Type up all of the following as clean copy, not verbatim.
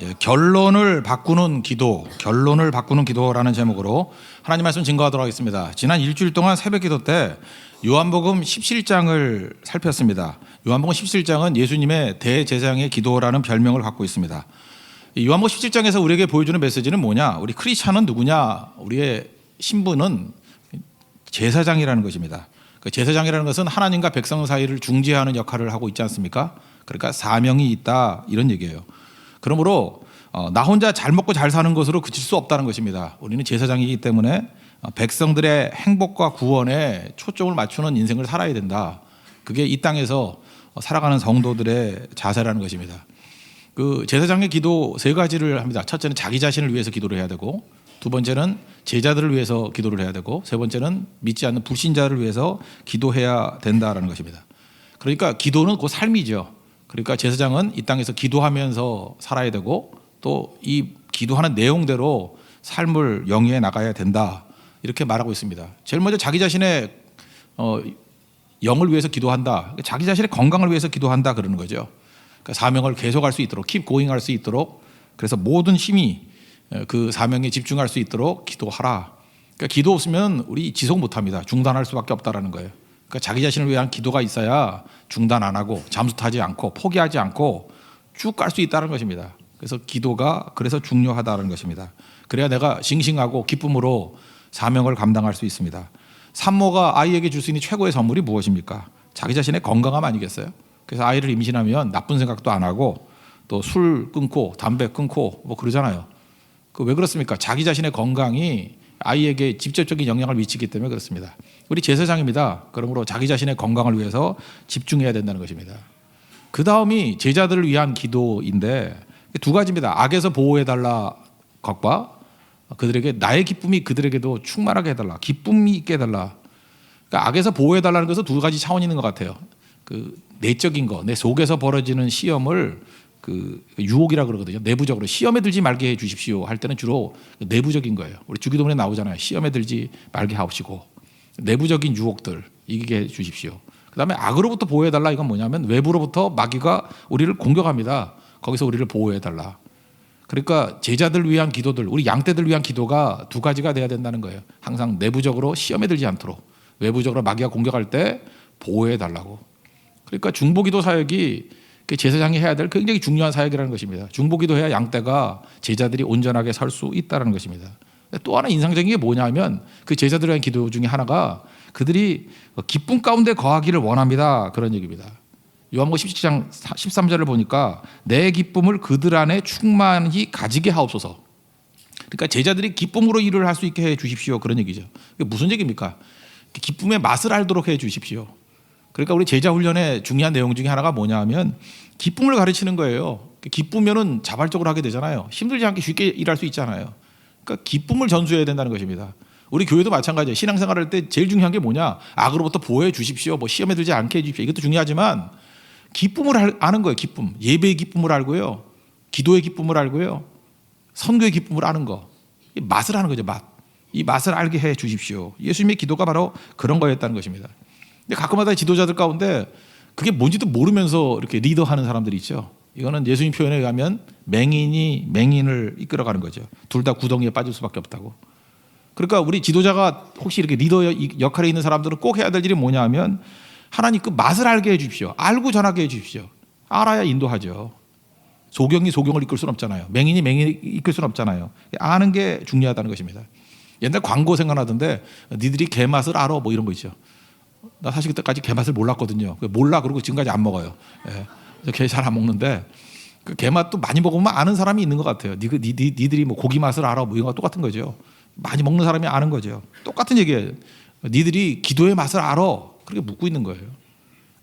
예, 결론을 바꾸는 기도, 결론을 바꾸는 기도라는 제목으로 하나님 말씀 증거하도록 하겠습니다. 지난 일주일 동안 새벽 기도 때 요한복음 17장을 살폈습니다. 요한복음 17장은 예수님의 대제사장의 기도라는 별명을 갖고 있습니다. 이 요한복음 17장에서 우리에게 보여주는 메시지는 뭐냐? 우리 크리스찬은 누구냐? 우리의 신분은 제사장이라는 것입니다. 그 제사장이라는 것은 하나님과 백성 사이를 중재하는 역할을 하고 있지 않습니까? 그러니까 사명이 있다 이런 얘기예요. 그러므로 나 혼자 잘 먹고 잘 사는 것으로 그칠 수 없다는 것입니다. 우리는 제사장이기 때문에 백성들의 행복과 구원에 초점을 맞추는 인생을 살아야 된다. 그게 이 땅에서 살아가는 성도들의 자세라는 것입니다. 그 제사장의 기도 세 가지를 합니다. 첫째는 자기 자신을 위해서 기도를 해야 되고, 두 번째는 제자들을 위해서 기도를 해야 되고, 세 번째는 믿지 않는 불신자를 위해서 기도해야 된다라는 것입니다. 그러니까 기도는 그 삶이죠. 그러니까 제사장은 이 땅에서 기도하면서 살아야 되고, 또 이 기도하는 내용대로 삶을 영위해 나가야 된다 이렇게 말하고 있습니다. 제일 먼저 자기 자신의 영을 위해서 기도한다. 자기 자신의 건강을 위해서 기도한다 그러는 거죠. 그러니까 사명을 계속할 수 있도록, keep going 할 수 있도록, 그래서 모든 힘이 그 사명에 집중할 수 있도록 기도하라. 그러니까 기도 없으면 우리 지속 못합니다. 중단할 수밖에 없다라는 거예요. 그러니까 자기 자신을 위한 기도가 있어야 중단 안 하고 잠수 타지 않고 포기하지 않고 쭉 갈 수 있다는 것입니다. 그래서 기도가 그래서 중요하다는 것입니다. 그래야 내가 싱싱하고 기쁨으로 사명을 감당할 수 있습니다. 산모가 아이에게 줄 수 있는 최고의 선물이 무엇입니까? 자기 자신의 건강함 아니겠어요? 그래서 아이를 임신하면 나쁜 생각도 안 하고 또 술 끊고 담배 끊고 뭐 그러잖아요. 그 왜 그렇습니까? 자기 자신의 건강이 아이에게 직접적인 영향을 미치기 때문에 그렇습니다. 우리 제사장입니다. 그러므로 자기 자신의 건강을 위해서 집중해야 된다는 것입니다. 그 다음이 제자들을 위한 기도인데 두 가지입니다. 악에서 보호해달라 것과 그들에게 나의 기쁨이 그들에게도 충만하게 해달라. 기쁨이 있게 해달라. 그러니까 악에서 보호해달라는 것은 두 가지 차원이 있는 것 같아요. 그 내적인 거, 내 속에서 벌어지는 시험을 그 유혹이라 그러거든요. 내부적으로 시험에 들지 말게 해 주십시오 할 때는 주로 내부적인 거예요. 우리 주기도문에 나오잖아요. 시험에 들지 말게 하옵시고 내부적인 유혹들 이기게 해 주십시오. 그다음에 악으로부터 보호해달라 이건 뭐냐면 외부로부터 마귀가 우리를 공격합니다. 거기서 우리를 보호해달라. 그러니까 제자들 위한 기도들, 우리 양떼들 위한 기도가 두 가지가 돼야 된다는 거예요. 항상 내부적으로 시험에 들지 않도록, 외부적으로 마귀가 공격할 때 보호해달라고. 그러니까 중보기도 사역이 제사장이 해야 될 굉장히 중요한 사역이라는 것입니다. 중보기도 해야 양떼가 제자들이 온전하게 살 수 있다는 것입니다. 또 하나 인상적인 게 뭐냐면 그 제자들에 대한 기도 중에 하나가 그들이 기쁨 가운데 거하기를 원합니다. 그런 얘기입니다. 요한복음 17장 13절을 보니까 내 기쁨을 그들 안에 충만히 가지게 하옵소서. 그러니까 제자들이 기쁨으로 일을 할 수 있게 해 주십시오. 그런 얘기죠. 이게 무슨 얘기입니까? 기쁨의 맛을 알도록 해 주십시오. 그러니까 우리 제자 훈련의 중요한 내용 중에 하나가 뭐냐 하면 기쁨을 가르치는 거예요. 기쁘면은 자발적으로 하게 되잖아요. 힘들지 않게 쉽게 일할 수 있잖아요. 그러니까 기쁨을 전수해야 된다는 것입니다. 우리 교회도 마찬가지예요. 신앙생활할 때 제일 중요한 게 뭐냐? 악으로부터 보호해 주십시오. 뭐 시험에 들지 않게 해 주십시오. 이것도 중요하지만 기쁨을 아는 거예요. 기쁨. 예배의 기쁨을 알고요. 기도의 기쁨을 알고요. 선교의 기쁨을 아는 거. 맛을 아는 거죠. 맛. 이 맛을 알게 해 주십시오. 예수님의 기도가 바로 그런 거였다는 것입니다. 근데 가끔마다 지도자들 가운데 그게 뭔지도 모르면서 이렇게 리더하는 사람들이 있죠. 이거는 예수님 표현에 의하면 맹인이 맹인을 이끌어가는 거죠. 둘 다 구덩이에 빠질 수밖에 없다고. 그러니까 우리 지도자가 혹시 이렇게 리더 역할에 있는 사람들은 꼭 해야 될 일이 뭐냐 하면 하나님 그 맛을 알게 해 주십시오. 알고 전하게 해 주십시오. 알아야 인도하죠. 소경이 소경을 이끌 수는 없잖아요. 맹인이 맹인을 이끌 수는 없잖아요. 아는 게 중요하다는 것입니다. 옛날 광고 생각나던데 니들이 개 맛을 알아 뭐 이런 거 있죠. 나 사실 그때까지 개 맛을 몰랐거든요. 몰라 그러고 지금까지 안 먹어요. 예. 개 잘 안 먹는데 그 개 맛도 많이 먹으면 아는 사람이 있는 것 같아요. 니들이 뭐 고기 맛을 알아 뭐 이런 거 똑같은 거죠. 많이 먹는 사람이 아는 거죠. 똑같은 얘기예요. 니들이 기도의 맛을 알아 그렇게 묻고 있는 거예요.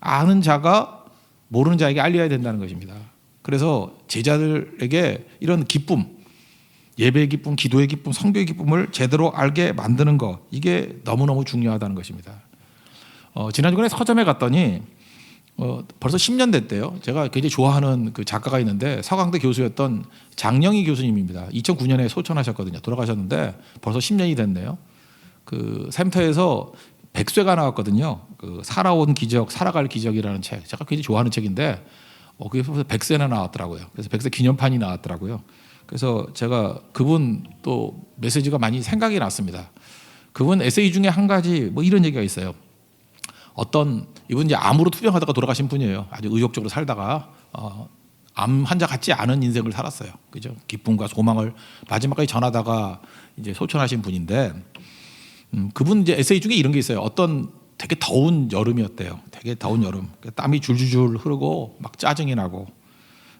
아는 자가 모르는 자에게 알려야 된다는 것입니다. 그래서 제자들에게 이런 기쁨, 예배의 기쁨, 기도의 기쁨, 성교의 기쁨을 제대로 알게 만드는 것 이게 너무너무 중요하다는 것입니다. 지난 주간에 서점에 갔더니 벌써 10년 됐대요. 제가 굉장히 좋아하는 그 작가가 있는데 서강대 교수였던 장영희 교수님입니다. 2009년에 소천하셨거든요. 돌아가셨는데 벌써 10년이 됐네요. 그 샘터에서 백쇄가 나왔거든요. 그 살아온 기적, 살아갈 기적이라는 책. 제가 굉장히 좋아하는 책인데 그게 벌써 100세나 나왔더라고요. 그래서 100세 기념판이 나왔더라고요. 그래서 제가 그분 또 메시지가 많이 생각이 났습니다. 그분 에세이 중에 한 가지 뭐 이런 얘기가 있어요. 어떤 이분 이제 암으로 투병하다가 돌아가신 분이에요. 아주 의욕적으로 살다가 암 환자 같지 않은 인생을 살았어요. 그죠? 기쁨과 소망을 마지막까지 전하다가 이제 소천하신 분인데, 그분 이제 에세이 중에 이런 게 있어요. 어떤 되게 더운 여름이었대요. 되게 더운 여름. 땀이 줄줄줄 흐르고 막 짜증이 나고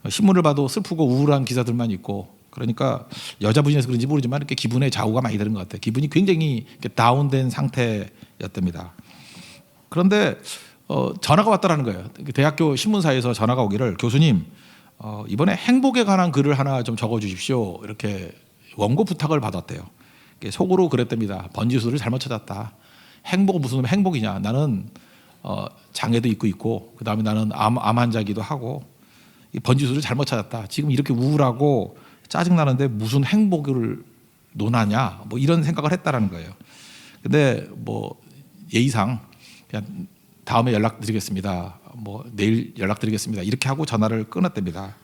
신문을 봐도 슬프고 우울한 기사들만 있고, 그러니까 여자분이라서 그런지 모르지만 이렇게 기분에 좌우가 많이 되는 것 같아요. 기분이 굉장히 이렇게 다운된 상태였답니다. 그런데 전화가 왔다라는 거예요. 대학교 신문사에서 전화가 오기를, 교수님 이번에 행복에 관한 글을 하나 좀 적어주십시오, 이렇게 원고 부탁을 받았대요. 속으로 그랬답니다. 번지수를 잘못 찾았다. 행복은 무슨 행복이냐. 나는 장애도 있고 그 다음에 나는 암 환자기도 하고 이 번지수를 잘못 찾았다. 지금 이렇게 우울하고 짜증나는데 무슨 행복을 논하냐. 뭐 이런 생각을 했다라는 거예요. 근데 뭐 예의상 그냥 다음에 연락드리겠습니다. 뭐 내일 연락드리겠습니다. 이렇게 하고 전화를 끊었답니다.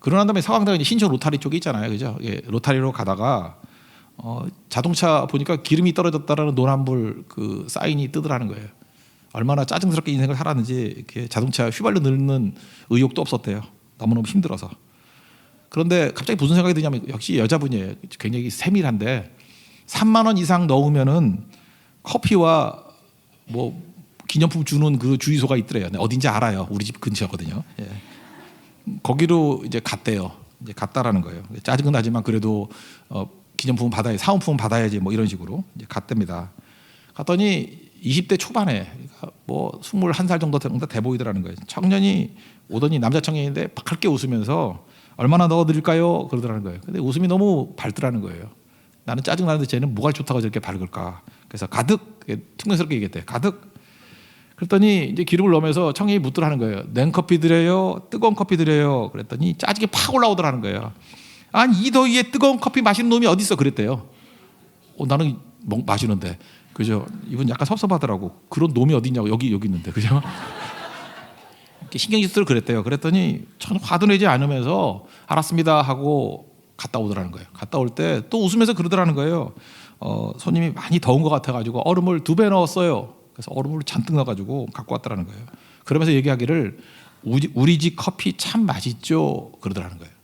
그러고 난 다음에 서강대가 신촌 로타리 쪽에 있잖아요. 그죠? 예, 로타리로 가다가 자동차 보니까 기름이 떨어졌다라는 노란불 그 사인이 뜨더라는 거예요. 얼마나 짜증스럽게 인생을 살았는지, 이렇게 자동차 휘발유 넣는 의욕도 없었대요. 너무너무 힘들어서. 그런데 갑자기 무슨 생각이 드냐면, 역시 여자분이에요. 굉장히 세밀한데 3만 원 이상 넣으면은 커피와 뭐 기념품 주는 그 주유소가 있더래요. 어딘지 알아요. 우리 집 근처거든요. 예. 거기로 이제 갔대요. 이제 갔다라는 거예요. 짜증은 나지만 그래도 기념품 받아야, 사은품 받아야지, 뭐 이런 식으로 이제 갔답니다. 갔더니 20대 초반에, 그러니까 뭐 21살 정도 돼 보이더라는 거예요. 청년이 오더니, 남자 청년인데 밝게 웃으면서 얼마나 넣어드릴까요? 그러더라는 거예요. 근데 웃음이 너무 밝더라는 거예요. 나는 짜증나는데 쟤는 뭐가 좋다고 저렇게 밝을까? 그래서 가득, 퉁명스럽게 얘기했대요. 가득. 그랬더니 이제 기름을 넣으면서 청년이 묻더라는 거예요. 냉커피 드려요? 뜨거운 커피 드려요? 그랬더니 짜증이 팍 올라오더라는 거예요. 아니, 이 더위에 뜨거운 커피 마시는 놈이 어디 있어? 그랬대요. 나는 마시는데. 그죠? 이분 약간 섭섭하더라고. 그런 놈이 어디 있냐고. 여기 있는데. 그죠? 신경질을 그랬대요. 그랬더니 전 화도 내지 않으면서 알았습니다 하고 갔다 오더라는 거예요. 갔다 올 때 또 웃으면서 그러더라는 거예요. 손님이 많이 더운 것 같아가지고 얼음을 2배 넣었어요. 그래서 얼음을 잔뜩 넣어가지고 갖고 왔다라는 거예요. 그러면서 얘기하기를, 우리 집 커피 참 맛있죠? 그러더라는 거예요.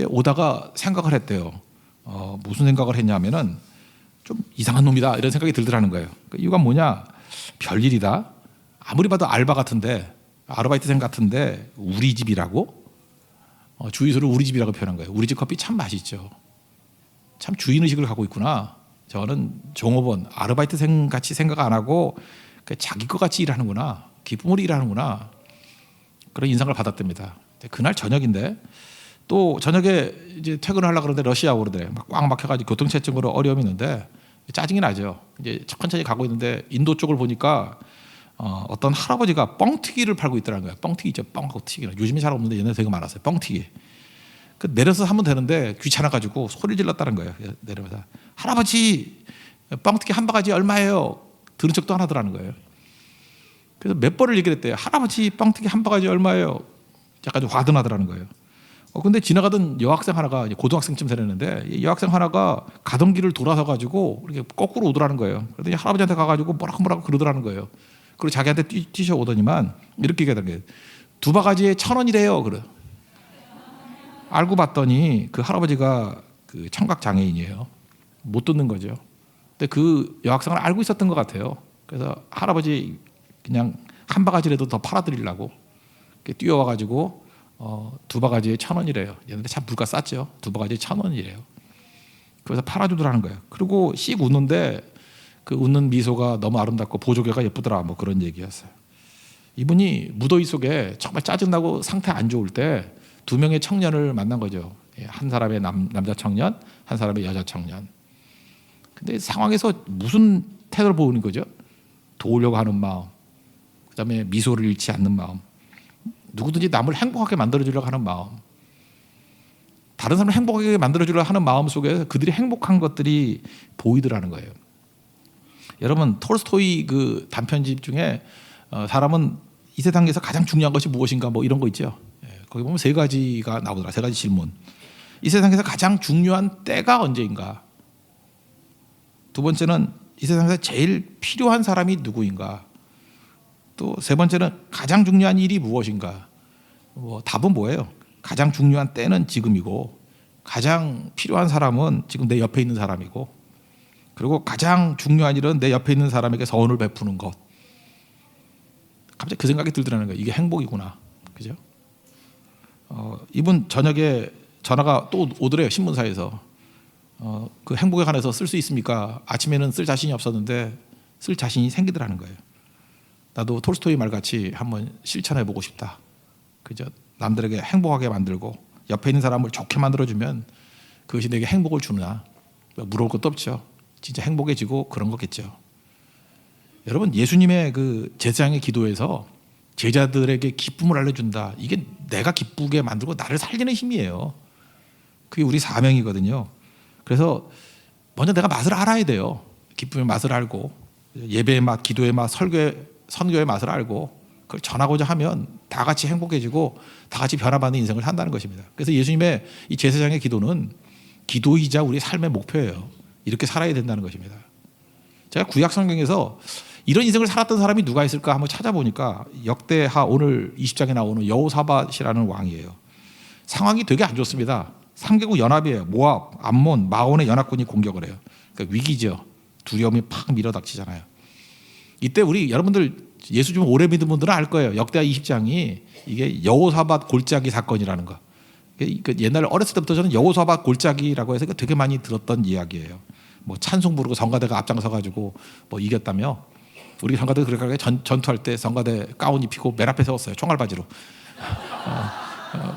오다가 생각을 했대요. 무슨 생각을 했냐면은, 좀 이상한 놈이다 이런 생각이 들더라는 거예요. 그 이유가 뭐냐? 별일이다. 아무리 봐도 알바 같은데, 아르바이트생 같은데 우리 집이라고? 주유소를 우리 집이라고 표현한 거예요. 우리 집 커피 참 맛있죠. 참 주인의식을 갖고 있구나. 저는 종업원, 아르바이트생 같이 생각 안 하고 자기 것 같이 일하는구나. 기쁨으로 일하는구나. 그런 인상을 받았답니다. 그날 저녁인데, 또 저녁에 이제 퇴근을 하려고 그러는데 러시아워로 막 꽉 막혀가지고 교통체증으로 어려움이 있는데 짜증이 나죠. 이제 천천히 가고 있는데 인도 쪽을 보니까 어떤 할아버지가 뻥튀기를 팔고 있더라는 거예요. 뻥튀기 있죠. 뻥하고 튀기. 요즘에 잘 없는데 옛날에 되게 많았어요. 뻥튀기. 그 내려서 하면 되는데 귀찮아가지고 소리를 질렀다는 거예요. 내려서, 할아버지 뻥튀기 한 바가지 얼마예요? 들은 척도 안 하더라는 거예요. 그래서 몇 번을 얘기를 했대요. 할아버지 뻥튀기 한 바가지 얼마예요? 약간 좀 화든하더라는 거예요. 근데 지나가던 여학생 하나가, 이제 고등학생쯤 되는데, 여학생 하나가 가던 길을 돌아서 가지고 이렇게 거꾸로 오더라는 거예요. 그랬더니 할아버지한테 가가지고 뭐라고 그러더라는 거예요. 그리고 자기한테 뛰셔 오더니만 이렇게 얘기하더라는 거예요. 2바가지에 1,000원이래요. 그래. 알고 봤더니 그 할아버지가 그 청각 장애인이에요. 못 듣는 거죠. 근데 그 여학생을 알고 있었던 것 같아요. 그래서 할아버지 그냥 한 바가지라도 더 팔아드리려고 뛰어와가지고 2바가지에 1,000원이래요. 얘네들 참 물가 쌌죠. 2바가지에 1,000원이래요. 그래서 팔아주더라는 거예요. 그리고 씩 웃는데 그 웃는 미소가 너무 아름답고 보조개가 예쁘더라, 뭐 그런 얘기였어요. 이분이 무더위 속에 정말 짜증나고 상태 안 좋을 때 2명의 청년을 만난 거죠. 한 사람의 남자 청년, 한 사람의 여자 청년. 근데 상황에서 무슨 태도를 보이는 거죠? 도우려고 하는 마음, 그다음에 미소를 잃지 않는 마음, 누구든지 남을 행복하게 만들어주려고 하는 마음, 다른 사람을 행복하게 만들어주려고 하는 마음 속에 그들이 행복한 것들이 보이더라는 거예요. 여러분, 톨스토이 그 단편집 중에 사람은 이 세상에서 가장 중요한 것이 무엇인가 뭐 이런 거 있죠. 거기 보면 세 가지가 나오더라. 세 가지 질문. 이 세상에서 가장 중요한 때가 언제인가? 두 번째는 이 세상에서 제일 필요한 사람이 누구인가? 또 세 번째는 가장 중요한 일이 무엇인가? 뭐 답은 뭐예요? 가장 중요한 때는 지금이고 가장 필요한 사람은 지금 내 옆에 있는 사람이고 그리고 가장 중요한 일은 내 옆에 있는 사람에게 선을 베푸는 것. 갑자기 그 생각이 들더라는 거예요. 이게 행복이구나. 그죠? 이분 저녁에 전화가 또 오더래요. 신문사에서. 그 행복에 관해서 쓸 수 있습니까? 아침에는 쓸 자신이 없었는데 쓸 자신이 생기더라는 거예요. 나도 톨스토이 말같이 한번 실천해보고 싶다. 그죠? 남들에게 행복하게 만들고 옆에 있는 사람을 좋게 만들어주면 그것이 내게 행복을 주느냐. 물어볼 것도 없죠. 진짜 행복해지고 그런 거겠죠. 여러분 예수님의 그 제사장의 기도에서 제자들에게 기쁨을 알려준다. 이게 내가 기쁘게 만들고 나를 살리는 힘이에요. 그게 우리 사명이거든요. 그래서 먼저 내가 맛을 알아야 돼요. 기쁨의 맛을 알고 예배의 맛, 기도의 맛, 선교의 맛을 알고 그걸 전하고자 하면 다 같이 행복해지고 다 같이 변화받는 인생을 산다는 것입니다. 그래서 예수님의 이 제사장의 기도는 기도이자 우리 삶의 목표예요. 이렇게 살아야 된다는 것입니다. 제가 구약 성경에서 이런 인생을 살았던 사람이 누가 있을까 한번 찾아보니까 역대하 오늘 20장에 나오는 여호사밧이라는 왕이에요. 상황이 되게 안 좋습니다. 3개국 연합이에요. 모압, 암몬, 마온의 연합군이 공격을 해요. 그러니까 위기죠. 두려움이 팍 밀어닥치잖아요. 이때 우리 여러분들 예수 좀 오래 믿은 분들은 알 거예요. 역대하 20장이 이게 여호사밧 골짜기 사건이라는 거. 옛날 어렸을 때부터 저는 여호사밧 골짜기라고 해서 되게 많이 들었던 이야기예요. 뭐 찬송 부르고 성가대가 앞장서 가지고 뭐 이겼다며. 우리 성가대 그렇게 전투할 때 성가대 가운 입히고 맨 앞에 세웠어요. 총알바지로.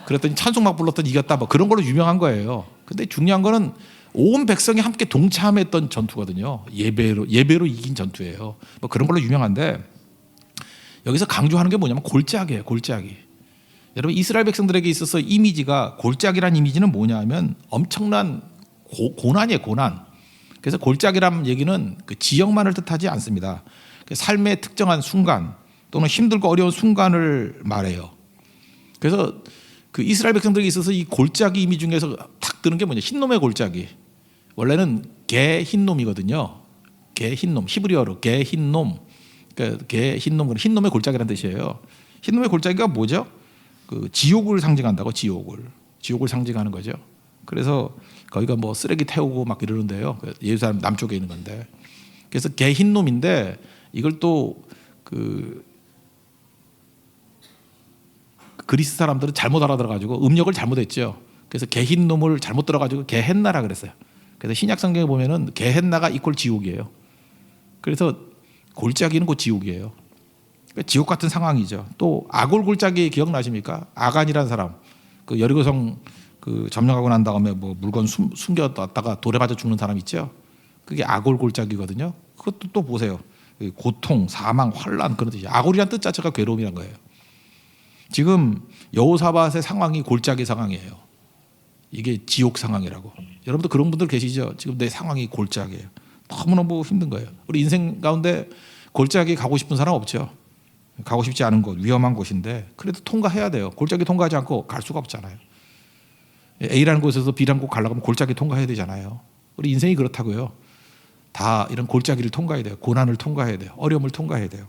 그랬더니 찬송 막 불렀더니 이겼다. 뭐 그런 걸로 유명한 거예요. 근데 중요한 거는 온 백성이 함께 동참했던 전투거든요. 예배로 이긴 전투예요. 뭐 그런 걸로 유명한데 여기서 강조하는 게 뭐냐면 골짜기예요. 골짜기. 여러분 이스라엘 백성들에게 있어서 이미지가 골짜기란 이미지는 뭐냐면 엄청난 고난이에요. 고난. 그래서 골짜기란 얘기는 그 지역만을 뜻하지 않습니다. 삶의 특정한 순간 또는 힘들고 어려운 순간을 말해요. 그래서 그 이스라엘 백성들에게 있어서 이 골짜기 이미지 중에서 탁 드는 게 뭐냐? 흰놈의 골짜기. 원래는 개 흰놈이거든요. 개 흰놈. 히브리어로 개 흰놈. 그러니까 개 흰놈, 흰놈의 골짜기라는 뜻이에요. 흰놈의 골짜기가 뭐죠? 그 지옥을 상징한다고. 지옥을 상징하는 거죠. 그래서 거기가 뭐 쓰레기 태우고 막 이러는데요. 예루살렘 남쪽에 있는 건데. 그래서 개 흰놈인데 이걸 또 그 그리스 사람들은 잘못 알아들어가지고 음력을 잘못했죠. 그래서 개흰놈을 잘못 들어가지고 게헨나라 그랬어요. 그래서 신약 성경에 보면은 게헨나가 이퀄 지옥이에요. 그래서 골짜기는 곧 지옥이에요. 그러니까 지옥 같은 상황이죠. 또 아골 골짜기 기억나십니까? 아간이라는 사람, 그 여리고성 그 점령하고 난 다음에 뭐 물건 숨겨놨다가 돌에 맞아 죽는 사람 있죠. 그게 아골 골짜기거든요. 그것도 또 보세요. 고통, 사망, 환란 그런 뜻이에요. 아골이란 뜻 자체가 괴로움이란 거예요. 지금 여호사밧의 상황이 골짜기 상황이에요. 이게 지옥 상황이라고. 여러분도 그런 분들 계시죠? 지금 내 상황이 골짜기예요. 너무너무 힘든 거예요. 우리 인생 가운데 골짜기 가고 싶은 사람 없죠? 가고 싶지 않은 곳, 위험한 곳인데 그래도 통과해야 돼요. 골짜기 통과하지 않고 갈 수가 없잖아요. A라는 곳에서 B라는 곳 가려고 하면 골짜기 통과해야 되잖아요. 우리 인생이 그렇다고요. 다 이런 골짜기를 통과해야 돼요. 고난을 통과해야 돼요. 어려움을 통과해야 돼요.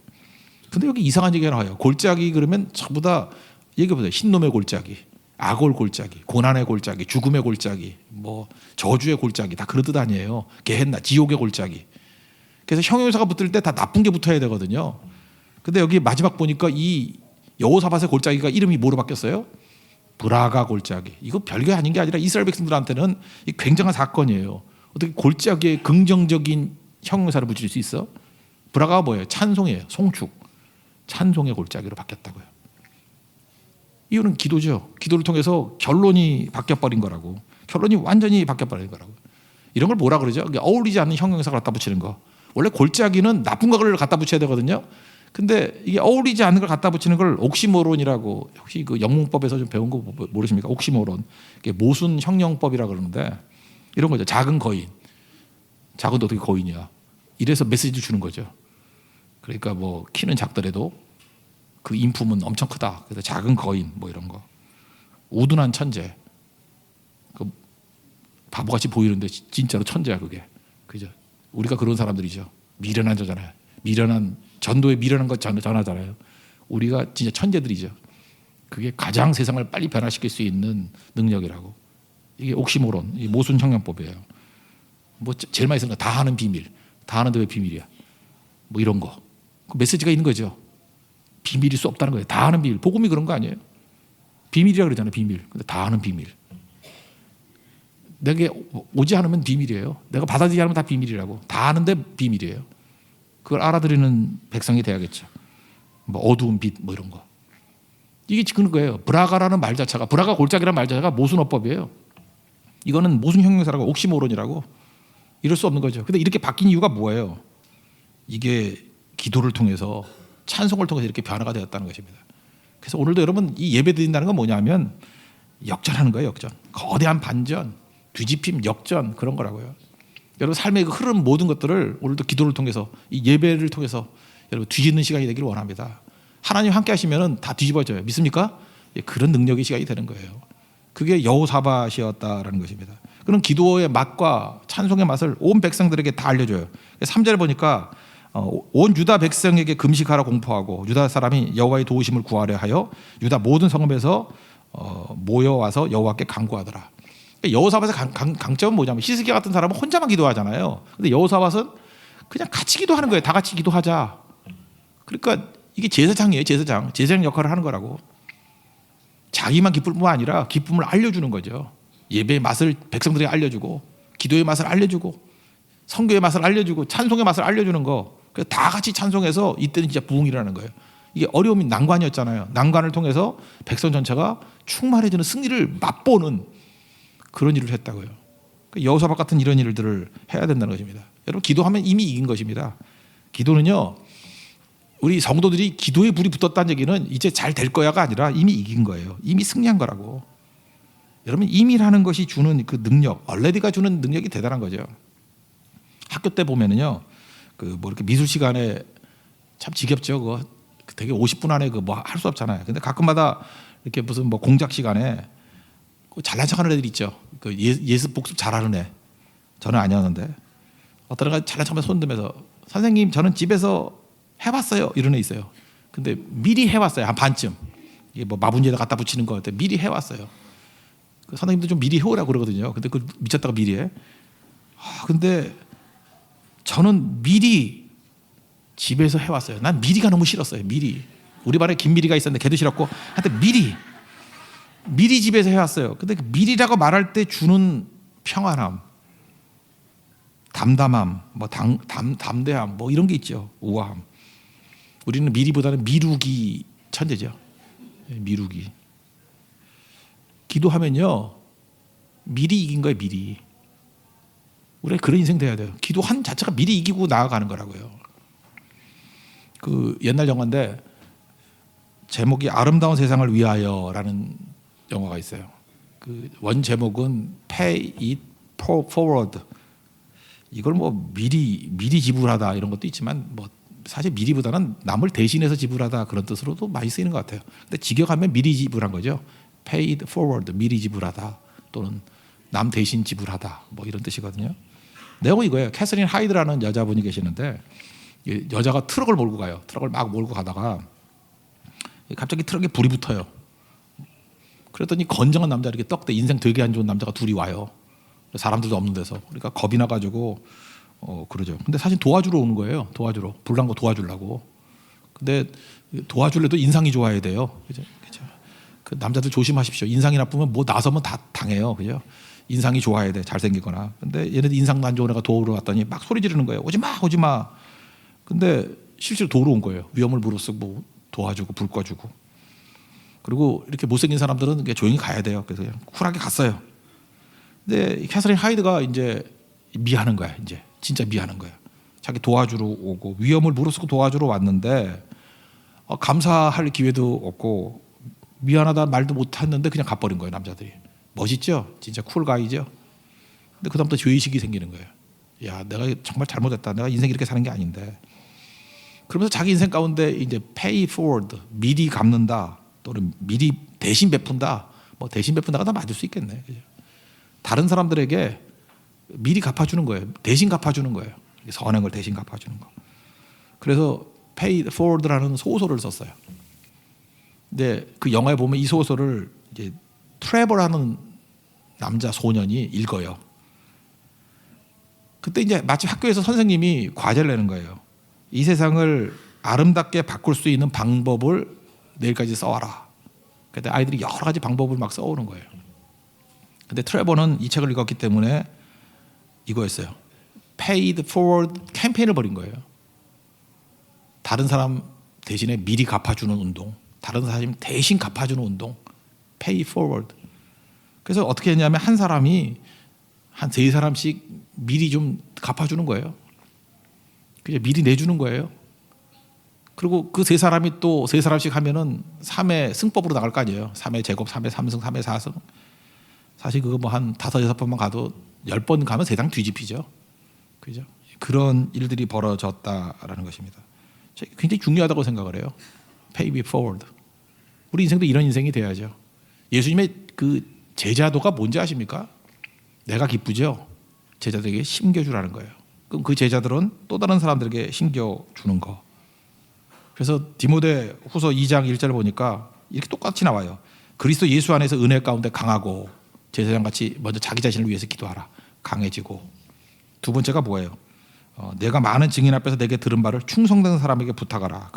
근데 여기 이상한 얘기가 나와요. 골짜기 그러면 전부 다 얘기해보세요. 흰놈의 골짜기, 아골 골짜기, 고난의 골짜기, 죽음의 골짜기, 뭐 저주의 골짜기 다 그런 뜻 아니에요. 게헨나, 지옥의 골짜기. 그래서 형용사가 붙을 때 다 나쁜 게 붙어야 되거든요. 근데 여기 마지막 보니까 이 여호사밧의 골짜기가 이름이 뭐로 바뀌었어요? 브라가 골짜기. 이거 별게 아닌 게 아니라 이스라엘 백성들한테는 굉장한 사건이에요. 어떻게 골짜기에 긍정적인 형용사를 붙일 수 있어? 브라가가 뭐예요? 찬송이에요. 송축. 찬송의 골짜기로 바뀌었다고요. 이유는 기도죠. 기도를 통해서 결론이 바뀌어버린 거라고. 결론이 완전히 바뀌어버린 거라고. 이런 걸 뭐라 그러죠? 어울리지 않는 형용사를 갖다 붙이는 거. 원래 골짜기는 나쁜 걸 갖다 붙여야 되거든요. 근데 이게 어울리지 않는 걸 갖다 붙이는 걸 옥시모론이라고, 혹시 그 영문법에서 좀 배운 거 모르십니까? 옥시모론. 이게 모순 형용법이라 그러는데 이런 거죠. 작은 거인. 작은데 어떻게 거인이야? 이래서 메시지를 주는 거죠. 그러니까 뭐 키는 작더라도 그 인품은 엄청 크다. 그래서 작은 거인 뭐 이런 거. 우둔한 천재. 그 바보같이 보이는데 진짜로 천재야 그게. 그죠? 우리가 그런 사람들이죠. 미련한 자잖아요. 미련한 전도에 미련한 것 전하잖아요. 우리가 진짜 천재들이죠. 그게 가장 세상을 빨리 변화시킬 수 있는 능력이라고. 이게 옥시모론, 이 모순 형용법이에요. 뭐 제일 많이 쓰는 거 다 하는 비밀. 다 하는데 왜 비밀이야? 뭐 이런 거. 그 메시지가 있는 거죠. 비밀일 수 없다는 거예요. 다 하는 비밀. 복음이 그런 거 아니에요? 비밀이라 그러잖아요. 비밀. 근데 다 하는 비밀. 내게 오지 않으면 비밀이에요. 내가 받아들이지 않으면 다 비밀이라고. 다 아는데 비밀이에요. 그걸 알아들이는 백성이 돼야겠죠. 뭐 어두운 빛 뭐 이런 거. 이게 그런 거예요. 브라가라는 말 자체가, 브라가 골짜기라는 말 자체가 모순어법이에요. 이거는 모순 형용사라고, 옥시모론이라고. 이럴 수 없는 거죠. 근데 이렇게 바뀐 이유가 뭐예요? 이게 기도를 통해서, 찬송을 통해서 이렇게 변화가 되었다는 것입니다. 그래서 오늘도 여러분 이 예배 드린다는 건 뭐냐면 역전하는 거예요. 역전. 거대한 반전, 뒤집힘, 역전, 그런 거라고요. 여러분 삶의 그 흐름 모든 것들을 오늘도 기도를 통해서, 이 예배를 통해서 여러분 뒤집는 시간이 되기를 원합니다. 하나님 함께 하시면 다 뒤집어져요. 믿습니까? 그런 능력의 시간이 되는 거예요. 그게 여호사밧이었다라는 것입니다. 그런 기도의 맛과 찬송의 맛을 온 백성들에게 다 알려줘요. 3절에 보니까 온 유다 백성에게 금식하라 공포하고 유다 사람이 여호와의 도우심을 구하려 하여 유다 모든 성읍에서 모여와서 여호와께 간구하더라. 여호사밧의 강점은 뭐냐면 히스기야 같은 사람은 혼자만 기도하잖아요. 근데 여호사밧은 그냥 같이 기도하는 거예요. 다 같이 기도하자. 그러니까 이게 제사장이에요. 제사장 역할을 하는 거라고. 자기만 기쁠 뿐만 아니라 기쁨을 알려주는 거죠. 예배의 맛을 백성들에게 알려주고, 기도의 맛을 알려주고, 선교의 맛을 알려주고, 찬송의 맛을 알려주는 거. 그래서 다 같이 찬송해서 이때는 진짜 부흥이라는 거예요. 이게 어려움이 난관이었잖아요. 난관을 통해서 백성 전체가 충만해지는 승리를 맛보는 그런 일을 했다고요. 여호사밧 같은 이런 일들을 해야 된다는 것입니다. 여러분 기도하면 이미 이긴 것입니다. 기도는요, 우리 성도들이 기도에 불이 붙었다는 얘기는 이제 잘 될 거야가 아니라 이미 이긴 거예요. 이미 승리한 거라고. 여러분 이미라는 것이 주는 그 능력, 얼레디가 주는 능력이 대단한 거죠. 학교 때 보면은요, 그 뭐 이렇게 미술 시간에 참 지겹죠. 그거 되게 50분 안에 그 뭐 할 수 없잖아요. 근데 가끔마다 이렇게 무슨 뭐 공작 시간에 잘난 척하는 애들 있죠. 그 예습 복습 잘하는 애. 저는 아니었는데 어떤 애가 잘난 척하면서 손 들면서 선생님 저는 집에서 해봤어요 이런 애 있어요. 근데 미리 해왔어요. 한 반쯤. 이게 뭐 마분지에다 갖다 붙이는 거 같아. 미리 해왔어요. 그 선생님도 좀 미리 해오라고 그러거든요. 근데 그 미쳤다가 미리 해. 근데 저는 미리 집에서 해왔어요. 난 미리가 너무 싫었어요. 미리. 우리 반에 김미리가 있었는데 걔도 싫었고 하여튼 미리 집에서 해왔어요. 근데 그 미리라고 말할 때 주는 평안함, 담담함, 뭐 담대함, 뭐 이런 게 있죠. 우아함. 우리는 미리보다는 미루기 천재죠. 미루기. 기도하면요, 미리 이긴 거예요. 미리. 우리가 그런 인생 돼야 돼요. 기도한 자체가 미리 이기고 나아가는 거라고요. 그 옛날 영화인데 제목이 아름다운 세상을 위하여라는 영화가 있어요. 그 원 제목은 Pay It Forward. 이걸 뭐 미리 지불하다 이런 것도 있지만 뭐 사실 미리보다는 남을 대신해서 지불하다 그런 뜻으로도 많이 쓰이는 것 같아요. 근데 직역하면 미리 지불한 거죠. Pay it forward, 미리 지불하다 또는 남 대신 지불하다 뭐 이런 뜻이거든요. 내용은 이거예요. 캐서린 하이드라는 여자분이 계시는데 여자가 트럭을 몰고 가요. 트럭을 막 몰고 가다가 갑자기 트럭에 불이 붙어요. 그랬더니 건장한 남자, 이렇게 떡대 인생 되게 안 좋은 남자가 둘이 와요. 사람들도 없는 데서. 그러니까 겁이 나가지고 그러죠. 근데 사실 도와주러 오는 거예요. 도와주러. 불난 거 도와주려고. 근데 도와줄래도 인상이 좋아야 돼요. 그죠? 그 남자들 조심하십시오. 인상이 나쁘면 뭐 나서면 다 당해요. 그죠? 인상이 좋아야 돼. 잘생기거나. 근데 얘네들 인상도 안 좋은 애가 도우러 왔더니 막 소리 지르는 거예요. 오지 마, 오지 마. 근데 실제로 도우러 온 거예요. 위험을 무릅쓰고 도와주고 불 꺼주고. 그리고 이렇게 못생긴 사람들은 조용히 가야 돼요. 그래서 그냥 쿨하게 갔어요. 근데 캐서린 하이드가 이제 미안한 거야. 이제 진짜 미안한 거야. 자기 도와주러 오고 위험을 무릅쓰고 도와주러 왔는데 감사할 기회도 없고 미안하다 말도 못 했는데 그냥 가버린 거예요. 남자들이. 멋있죠? 진짜 쿨가이죠? 근데 그다음부터 죄의식이 생기는 거예요. 야, 내가 정말 잘못했다. 내가 인생 이렇게 사는 게 아닌데. 그러면서 자기 인생 가운데 이제 pay forward, 미리 갚는다 또는 미리 대신 베푼다. 뭐 대신 베푼다가 다 맞을 수 있겠네. 그죠? 다른 사람들에게 미리 갚아주는 거예요. 대신 갚아주는 거예요. 선한 걸 대신 갚아주는 거. 그래서 pay forward라는 소설을 썼어요. 근데 그 영화에 보면 이 소설을 이제 트레버라는 남자 소년이 읽어요. 그때 이제 마침 학교에서 선생님이 과제를 내는 거예요. 이 세상을 아름답게 바꿀 수 있는 방법을 내일까지 써와라. 그때 아이들이 여러 가지 방법을 막 써오는 거예요. 근데 트레버는 이 책을 읽었기 때문에 이거였어요. Paid Forward 캠페인을 벌인 거예요. 다른 사람 대신에 미리 갚아주는 운동, 다른 사람 대신 갚아주는 운동, Pay Forward. 그래서 어떻게 했냐면 한 사람이 한 3사람씩 미리 좀 갚아주는 거예요. 그냥 미리 내주는 거예요. 그리고 그 3사람이 또 3사람씩 하면은 3의 승법으로 나갈 거 아니에요. 3의 제곱, 3의 3승, 3의 4승. 사실 그거 뭐 한 5, 6번만 가도 10번 가면 세상 뒤집히죠. 그죠? 그런 일들이 벌어졌다라는 것입니다. 굉장히 중요하다고 생각을 해요. Pay it forward. 우리 인생도 이런 인생이 돼야죠. 예수님의 그 제자도가 뭔지 아십니까? 내가 기쁘죠. 제자들에게 심겨주라는 거예요. 그럼 그 제자들은 또 다른 사람들에게 심겨주는 거. 그래서 디모데 후서 2장 1절 보니까 이렇게 똑같이 나와요. 그리스도 예수 안에서 은혜 가운데 강하고 제사장같이 먼저 자기 자신을 위해서 기도하라. 강해지고. 두 번째가 뭐예요? 내가 많은 증인 앞에서 내게 들은 바를 충성된 사람에게 부탁하라.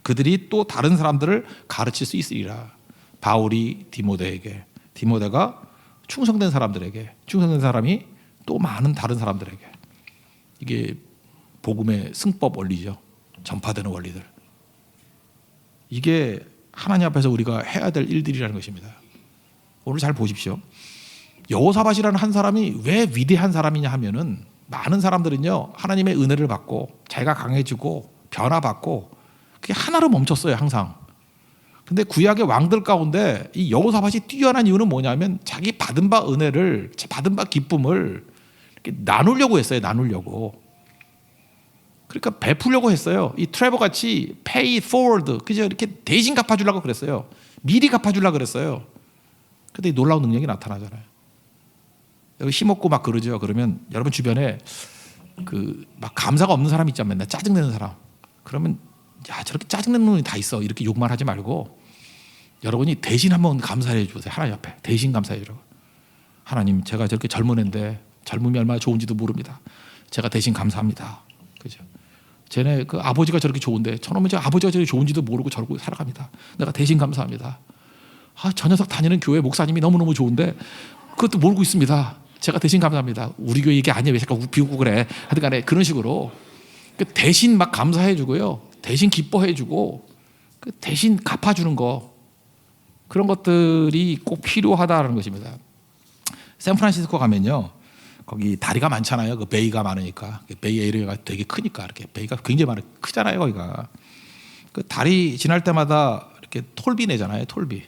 그들이 또 다른 사람들을 가르칠 수 있으리라. 바울이 디모데에게, 디모데가 충성된 사람들에게, 충성된 사람이 또 많은 다른 사람들에게. 이게 복음의 승법 원리죠. 전파되는 원리들. 이게 하나님 앞에서 우리가 해야 될 일들이라는 것입니다. 오늘 잘 보십시오. 여호사밧이라는 한 사람이 왜 위대한 사람이냐 하면은 많은 사람들은요 하나님의 은혜를 받고 자기가 강해지고 변화받고 그게 하나로 멈췄어요 항상. 근데 구약의 왕들 가운데 이 여호사밧이 뛰어난 이유는 뭐냐면 자기 받은 바 은혜를, 받은 바 기쁨을 이렇게 나누려고 했어요. 나누려고. 그러니까 베풀려고 했어요. 이 트레버 같이 pay forward, 그죠? 이렇게 대신 갚아주려고 그랬어요. 미리 갚아주려고 그랬어요. 근데 놀라운 능력이 나타나잖아요. 여기 힘없고 막 그러죠. 그러면 여러분 주변에 그 막 감사가 없는 사람 있잖아요. 맨날 짜증내는 사람. 그러면 야 저렇게 짜증내는 놈이 다 있어. 이렇게 욕만 하지 말고 여러분이 대신 한번 감사해 주세요. 하나님 앞에 대신 감사해 주라고. 하나님 제가 저렇게 젊은 애인데 젊음이 얼마나 좋은지도 모릅니다. 제가 대신 감사합니다. 그죠? 쟤네 그 아버지가 저렇게 좋은데 저놈은 제 아버지가 저렇게 좋은지도 모르고 저러고 살아갑니다. 내가 대신 감사합니다. 아, 저 녀석 다니는 교회 목사님이 너무너무 좋은데 그것도 모르고 있습니다. 제가 대신 감사합니다. 우리 교회 이게 아니야. 왜 자꾸 비웃고 그래. 하여튼 간에 그런 식으로 대신 막 감사해 주고요. 대신 기뻐해 주고 대신 갚아주는 거. 그런 것들이 꼭 필요하다는 것입니다. 샌프란시스코 가면요. 거기 다리가 많잖아요. 그 베이가 많으니까. 베이 에리어가 되게 크니까 이렇게 베이가 굉장히 크잖아요. 거기가. 그 다리 지날 때마다 이렇게 톨비 내잖아요. 톨비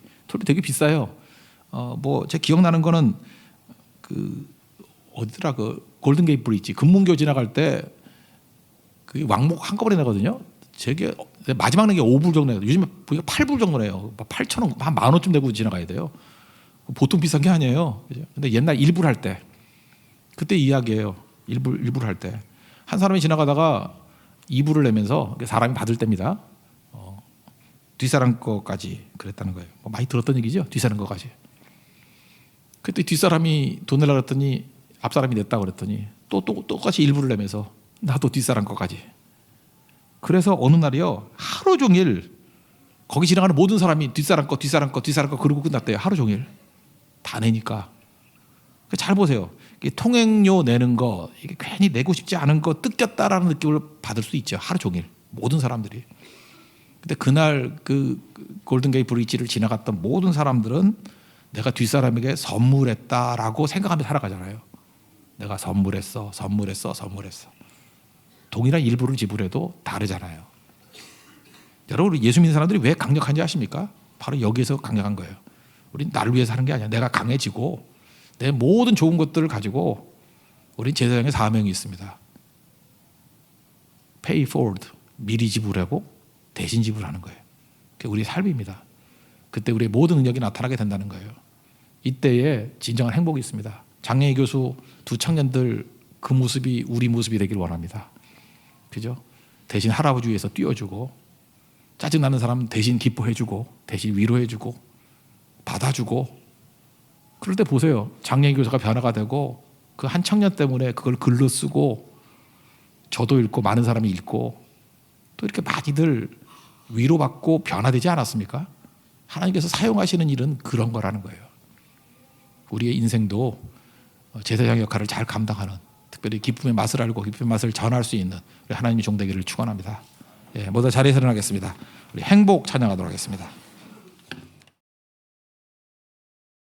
되게 비싸요. 뭐 제 기억나는 거는 그 어디더라 그 골든 게이트 브리지 금문교 지나갈 때 그 왕복 한꺼번에 내거든요. 제게 마지막 낸 게 5불 정도 내요. 요즘에 보니까 8불 정도 내요. 8,000원 한 10,000원쯤 내고 지나가야 돼요. 보통 비싼 게 아니에요. 근데 옛날 1불 할 때 그때 이야기예요. 1불 할 때 한 사람이 지나가다가 2불을 내면서 사람이 받을 때입니다. 뒷사람 거까지 그랬다는 거예요. 뭐 많이 들었던 얘기죠. 뒷사람 거까지. 그때 뒷사람이 돈 내려고 그랬더니 앞사람이 냈다고 그랬더니 또 똑같이 1불을 내면서 나도 뒷사람 거까지. 그래서 어느 날이요. 하루 종일 거기 지나가는 모든 사람이 뒷사람 거 그러고 끝났대요. 하루 종일. 다 내니까. 잘 보세요. 통행료 내는 거 이게 괜히 내고 싶지 않은 거 뜯겼다라는 느낌을 받을 수 있죠. 하루 종일. 모든 사람들이. 근데 그날 그 골든게이트 브리지를 지나갔던 모든 사람들은 내가 뒷사람에게 선물했다라고 생각하면서 살아가잖아요. 내가 선물했어. 동일한 일부를 지불해도 다르잖아요. 여러분 예수 믿는 사람들이 왜 강력한지 아십니까? 바로 여기에서 강력한 거예요. 우린 나를 위해서 하는 게 아니야. 내가 강해지고 내 모든 좋은 것들을 가지고 우린 제사장의 사명이 있습니다. Pay forward. 미리 지불하고 대신 지불하는 거예요. 그게 우리의 삶입니다. 그때 우리의 모든 능력이 나타나게 된다는 거예요. 이때에 진정한 행복이 있습니다. 장래희 교수 두 청년들 그 모습이 우리 모습이 되길 원합니다. 그죠? 대신 할아버지 위해서 뛰어주고, 짜증나는 사람 대신 기뻐해주고, 대신 위로해주고, 받아주고. 그럴 때 보세요. 장래희 교수가 변화가 되고 그 한 청년 때문에 그걸 글로 쓰고 저도 읽고 많은 사람이 읽고 또 이렇게 많이들 위로받고 변화되지 않았습니까? 하나님께서 사용하시는 일은 그런 거라는 거예요. 우리의 인생도 제사장 역할을 잘 감당하는, 특별히 기쁨의 맛을 알고 기쁨의 맛을 전할 수 있는 우리 하나님의 종 되기를 축원합니다. 예, 모두 자리에서 일어나겠습니다. 우리 행복 찬양하도록 하겠습니다.